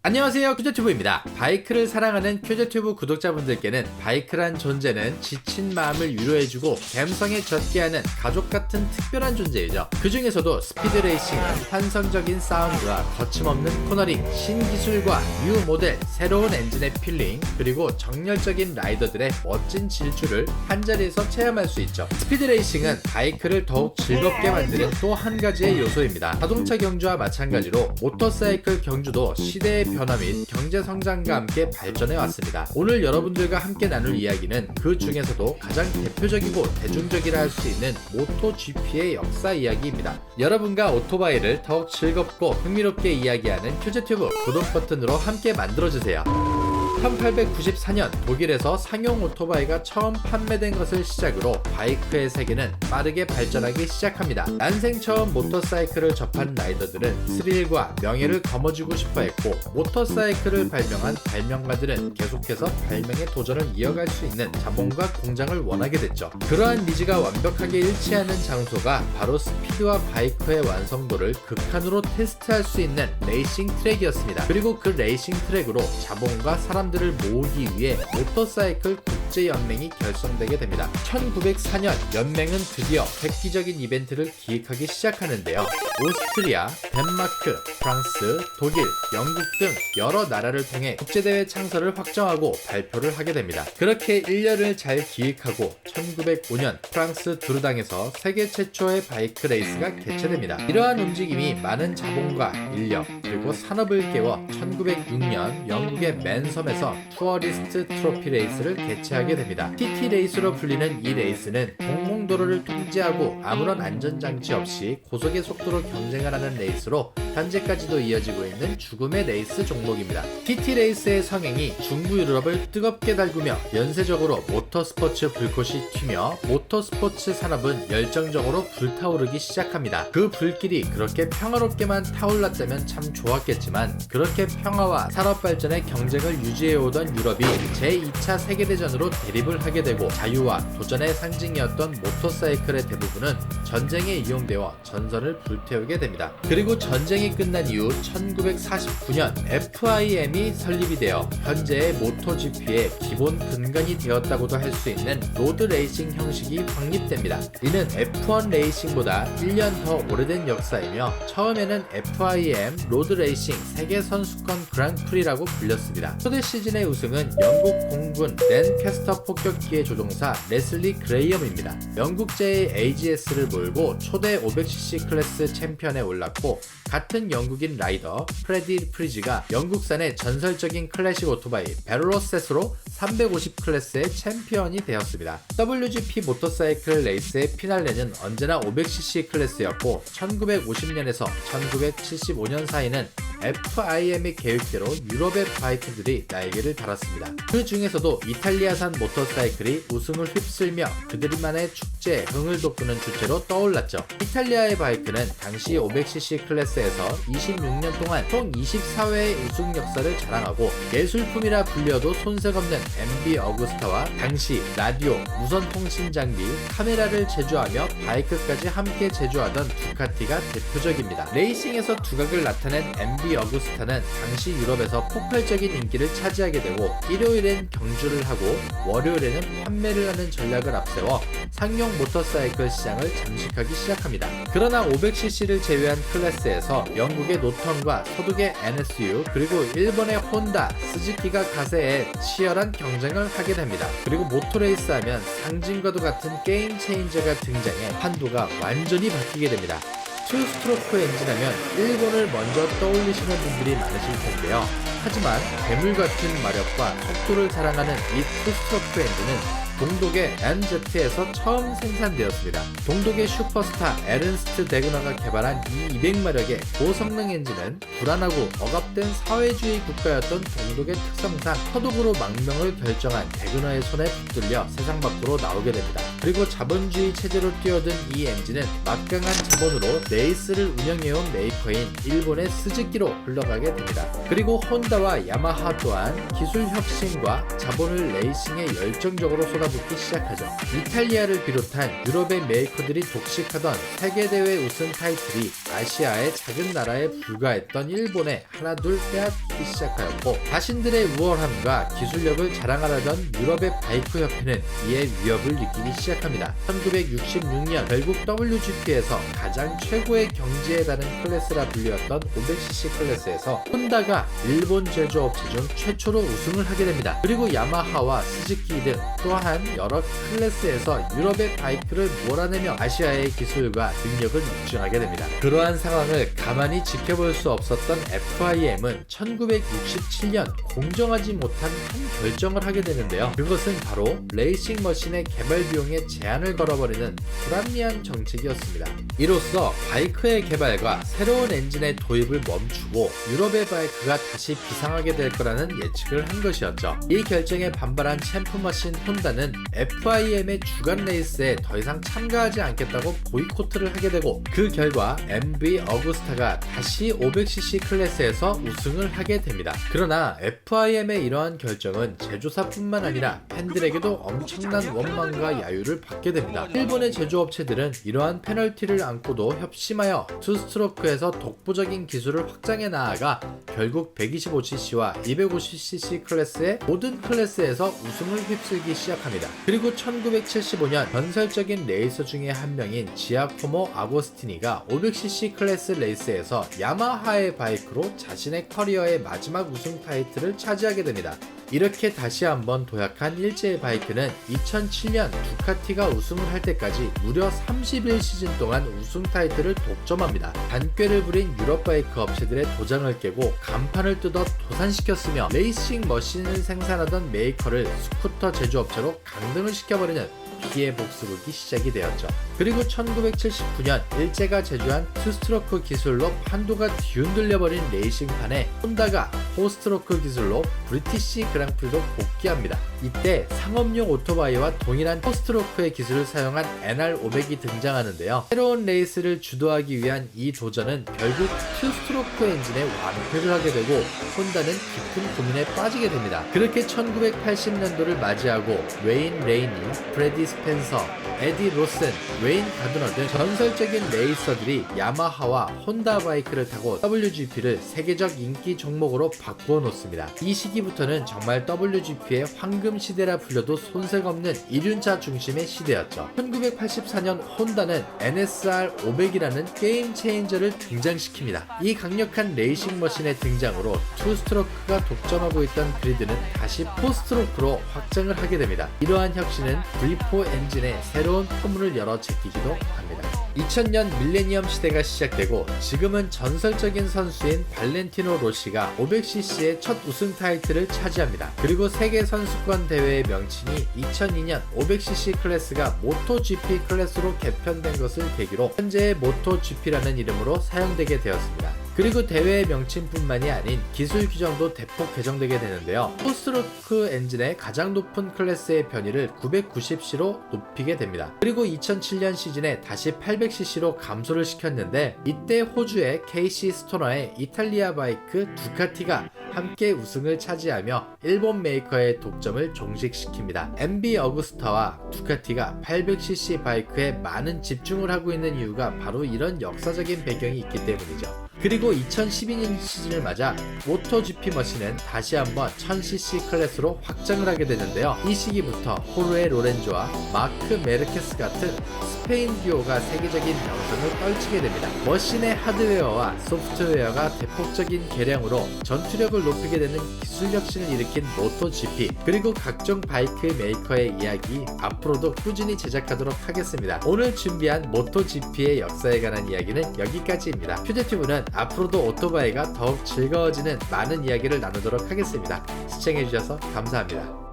안녕하세요, 큐저튜브입니다. 바이크를 사랑하는 큐저튜브 구독자분들께는 바이크란 존재는 지친 마음을 위로해주고 감성에 젖게 하는 가족같은 특별한 존재이죠. 그 중에서도 스피드 레이싱은 환상적인 사운드와 거침없는 코너링, 신기술과 뉴 모델, 새로운 엔진의 필링, 그리고 정열적인 라이더들의 멋진 질주를 한자리에서 체험할 수 있죠. 스피드 레이싱은 바이크를 더욱 즐겁게 만드는 또 한 가지의 요소입니다. 자동차 경주와 마찬가지로 모터사이클 경주도 시대의 변화 및 경제 성장과 함께 발전해 왔습니다. 오늘 여러분들과 함께 나눌 이야기는 그 중에서도 가장 대표적이고 대중적이라 할 수 있는 모토GP의 역사 이야기입니다. 여러분과 오토바이를 더욱 즐겁고 흥미롭게 이야기하는 큐즈튜브 구독 버튼으로 함께 만들어주세요. 1894년 독일에서 상용 오토바이가 처음 판매된 것을 시작으로 바이크의 세계는 빠르게 발전하기 시작합니다. 난생 처음 모터사이클을 접한 라이더들은 스릴과 명예를 거머쥐고 싶어 했고, 모터사이클을 발명한 발명가들은 계속해서 발명의 도전을 이어갈 수 있는 자본과 공장을 원하게 됐죠. 그러한 니즈가 완벽하게 일치하는 장소가 바로 스피드와 바이크의 완성도를 극한으로 테스트할 수 있는 레이싱 트랙이었습니다. 그리고 그 레이싱 트랙으로 자본과 사람들을 모으기 위해 모터사이클 국제연맹이 결성되게 됩니다. 1904년 연맹은 드디어 획기적인 이벤트를 기획하기 시작하는데요. 오스트리아, 덴마크, 프랑스, 독일, 영국 등 여러 나라를 통해 국제대회 창설을 확정하고 발표를 하게 됩니다. 그렇게 1년을 잘 기획하고 1905년 프랑스 두르당에서 세계 최초의 바이크 레이스가 개최됩니다. 이러한 움직임이 많은 자본과 인력 그리고 산업을 깨워 1906년 영국의 맨섬에서 투어리스트 트로피 레이스를 개최하게 됩니다. TT 레이스로 불리는 이 레이스는 공공도로를 통제하고 아무런 안전장치 없이 고속의 속도로 경쟁을 하는 레이스로 현재까지도 이어지고 있는 죽음의 레이스 종목입니다. TT 레이스의 성행이 중부 유럽을 뜨겁게 달구며 연쇄적으로 모터스포츠 불꽃이 튀며 모터스포츠 산업은 열정적으로 불타오르기 시작합니다. 그 불길이 그렇게 평화롭게만 타올랐다면 참 좋았겠지만, 그렇게 평화와 산업 발전의 경쟁을 유지해오던 유럽이 제2차 세계대전으로 대립을 하게 되고, 자유와 도전의 상징이었던 모터사이클의 대부분은 전쟁에 이용되어 전선을 불태우게 됩니다. 그리고 전쟁이 끝난 이후 1949년 FIM이 설립이 되어 현재의 모토GP의 기본 근간이 되었다고도 할 수 있는 로드 레이싱 형식이 확립됩니다. 이는 F1 레이싱보다 1년 더 오래된 역사이며, 처음에는 FIM 로드 레이싱 세계선수권 그랑프리라고 불렸습니다. 초대 시즌의 우승은 영국 공군 랜캐스터 폭격기의 조종사 레슬리 그레이엄입니다. 영국제의 AGS를 몰고 초대 500cc 클래스 챔피언에 올랐고, 같은 영국인 라이더 프레디 프리즈가 영국산의 전설적인 클래식 오토바이 베로로셋으로 350 클래스의 챔피언이 되었습니다. WGP 모터사이클 레이스의 피날레는 언제나 500cc 클래스였고, 1950년에서 1975년 사이는 FIM의 계획대로 유럽의 바이크들이 날개를 달았습니다. 그 중에서도 이탈리아산 모터사이클이 우승을 휩쓸며 그들만의 축제에 흥을 돋구는 주체로 떠올랐죠. 이탈리아의 바이크는 당시 500cc 클래스에서 26년 동안 총 24회의 우승 역사를 자랑하고, 예술품이라 불려도 손색 없는 MB 어구스타와 당시 라디오, 무선통신 장비, 카메라를 제조하며 바이크까지 함께 제조하던 두카티가 대표적입니다. 레이싱에서 두각을 나타낸 MB 어구스타는 당시 유럽에서 폭발적인 인기를 차지하게 되고, 일요일엔 경주를 하고 월요일에는 판매를 하는 전략을 앞세워 상용 모터사이클 시장을 잠식하기 시작합니다. 그러나 500cc를 제외한 클래스에서 영국의 노턴과 서독의 NSU 그리고 일본의 혼다, 스즈키가 가세해 치열한 경쟁을 하게 됩니다. 그리고 모토레이스 하면 상징과도 같은 게임 체인저가 등장해 판도가 완전히 바뀌게 됩니다. 투스트로크 엔진하면 일본을 먼저 떠올리시는 분들이 많으실 텐데요. 하지만 괴물 같은 마력과 속도를 자랑하는 이 투스트로크 엔진은 동독의 NZ에서 처음 생산되었습니다. 동독의 슈퍼스타 에른스트 데그너가 개발한 이 200마력의 고성능 엔진은 불안하고 억압된 사회주의 국가였던 동독의 특성상 서독으로 망명을 결정한 데그너의 손에 붙들려 세상 밖으로 나오게 됩니다. 그리고 자본주의 체제로 뛰어든 이 엔진은 막강한 자본으로 레이스를 운영해온 메이커인 일본의 스즈키로 흘러가게 됩니다. 그리고 혼다와 야마하 또한 기술 혁신과 자본을 레이싱에 열정적으로 쏟아붓기 시작하죠. 이탈리아를 비롯한 유럽의 메이커들이 독식하던 세계대회 우승 타이틀이 아시아의 작은 나라에 불과했던 일본에 하나둘 빼앗기기 시작하였고, 자신들의 우월함과 기술력을 자랑하려던 유럽의 바이크 협회는 이에 위협을 느끼기 시작합니다. 1966년 결국 WGP에서 가장 최고의 경지에 다른 클래스라 불리웠던 500cc 클래스에서 혼다가 일본 제조업체 중 최초로 우승을 하게 됩니다. 그리고 야마하와 스즈키 등 또한 여러 클래스에서 유럽의 바이크를 몰아내며 아시아의 기술과 능력을 입증하게 됩니다. 그러한 상황을 가만히 지켜볼 수 없었던 FIM은 1967년 공정하지 못한 한 결정을 하게 되는데요. 그것은 바로 레이싱 머신의 개발 비용에 제한을 걸어버리는 불합리한 정책이었습니다. 이로써 바이크의 개발과 새로운 엔진의 도입을 멈추고 유럽의 바이크가 다시 비상하게 될 거라는 예측을 한 것이었죠. 이 결정에 반발한 챔프머신 혼다는 FIM의 주간 레이스에 더 이상 참가하지 않겠다고 보이콧을 하게 되고, 그 결과 MV 어구스타가 다시 500cc 클래스에서 우승을 하게 됩니다. 그러나 FIM의 이러한 결정은 제조사뿐만 아니라 팬들에게도 엄청난 원망과 야유를 받게 됩니다. 일본의 제조업체들은 이러한 페널티를 안고도 협심하여 투스트로크에서 독보적인 기술을 확장해 나아가 결국 125cc와 250cc 클래스의 모든 클래스에서 우승을 휩쓸기 시작합니다. 그리고 1975년 전설적인 레이서 중에 한 명인 지아코모 아고스티니가 500cc 클래스 레이스에서 야마하의 바이크로 자신의 커리어의 마지막 우승 타이틀을 차지하게 됩니다. 이렇게 다시 한번 도약한 일제의 바이크는 2007년 두카티가 우승을 할 때까지 무려 31시즌 동안 우승 타이틀을 독점합니다. 단꾀를 부린 유럽 바이크 업체들의 도장을 깨고 간판을 뜯어 도산시켰으며 레이싱 머신을 생산하던 메이커를 스쿠터 제조업체로 강등을 시켜버리는 피해 복수극이 시작이 되었죠. 그리고 1979년 일제가 제조한 투스트로크 기술로 판도가 뒤흔들려버린 레이싱판에 혼다가 포스트로크 기술로 브리티시 그랑프리로 복귀합니다. 이때 상업용 오토바이와 동일한 포스트로크의 기술을 사용한 NR500이 등장하는데요. 새로운 레이스를 주도하기 위한 이 도전은 결국 투스트로크 엔진에 완패를 하게 되고 혼다는 깊은 고민에 빠지게 됩니다. 그렇게 1980년도를 맞이하고 웨인 레이니, 프레디 스펜서, 에디 로슨, 웨인 가드너 등 전설적인 레이서들이 야마하와 혼다 바이크를 타고 WGP를 세계적 인기 종목으로 바꾸어 놓습니다. 이 시기부터는 정말 WGP의 황금 시대라 불려도 손색없는 이륜차 중심의 시대였죠. 1984년 혼다는 NSR 500이라는 게임 체인저를 등장시킵니다. 이 강력한 레이싱 머신의 등장으로 투스트로크가 독점하고 있던 그리드는 다시 포스트로크로 확장을 하게 됩니다. 이러한 혁신은 V4 엔진의 새로운 포문을 열어 제끼기도 합니다. 2000년 밀레니엄 시대가 시작되고 지금은 전설적인 선수인 발렌티노 로시가 500cc의 첫 우승 타이틀을 차지합니다. 그리고 세계 선수권 대회의 명칭이 2002년 500cc 클래스가 모토GP 클래스로 개편된 것을 계기로 현재의 모토GP라는 이름으로 사용되게 되었습니다. 그리고 대회의 명칭뿐만이 아닌 기술 규정도 대폭 개정되게 되는데요. 포스트로크 엔진의 가장 높은 클래스의 변이를 990cc로 높이게 됩니다. 그리고 2007년 시즌에 다시 800cc로 감소를 시켰는데, 이때 호주의 KC 스토너의 이탈리아 바이크 두카티가 함께 우승을 차지하며 일본 메이커의 독점을 종식시킵니다. MV 어구스타와 두카티가 800cc 바이크에 많은 집중을 하고 있는 이유가 바로 이런 역사적인 배경이 있기 때문이죠. 그리고 2012년 시즌을 맞아 모토GP 머신은 다시 한번 1000cc 클래스로 확장을 하게 되는데요. 이 시기부터 호르헤 로렌조와 마크 메르케스 같은 스페인 듀오가 세계적인 명성을 떨치게 됩니다. 머신의 하드웨어와 소프트웨어가 대폭적인 개량으로 전투력을 높이게 되는 기술 혁신을 일으킨 모토GP, 그리고 각종 바이크 메이커의 이야기 앞으로도 꾸준히 제작하도록 하겠습니다. 오늘 준비한 모토GP의 역사에 관한 이야기는 여기까지입니다. 퓨제튜브는 앞으로도 오토바이가 더욱 즐거워지는 많은 이야기를 나누도록 하겠습니다. 시청해주셔서 감사합니다.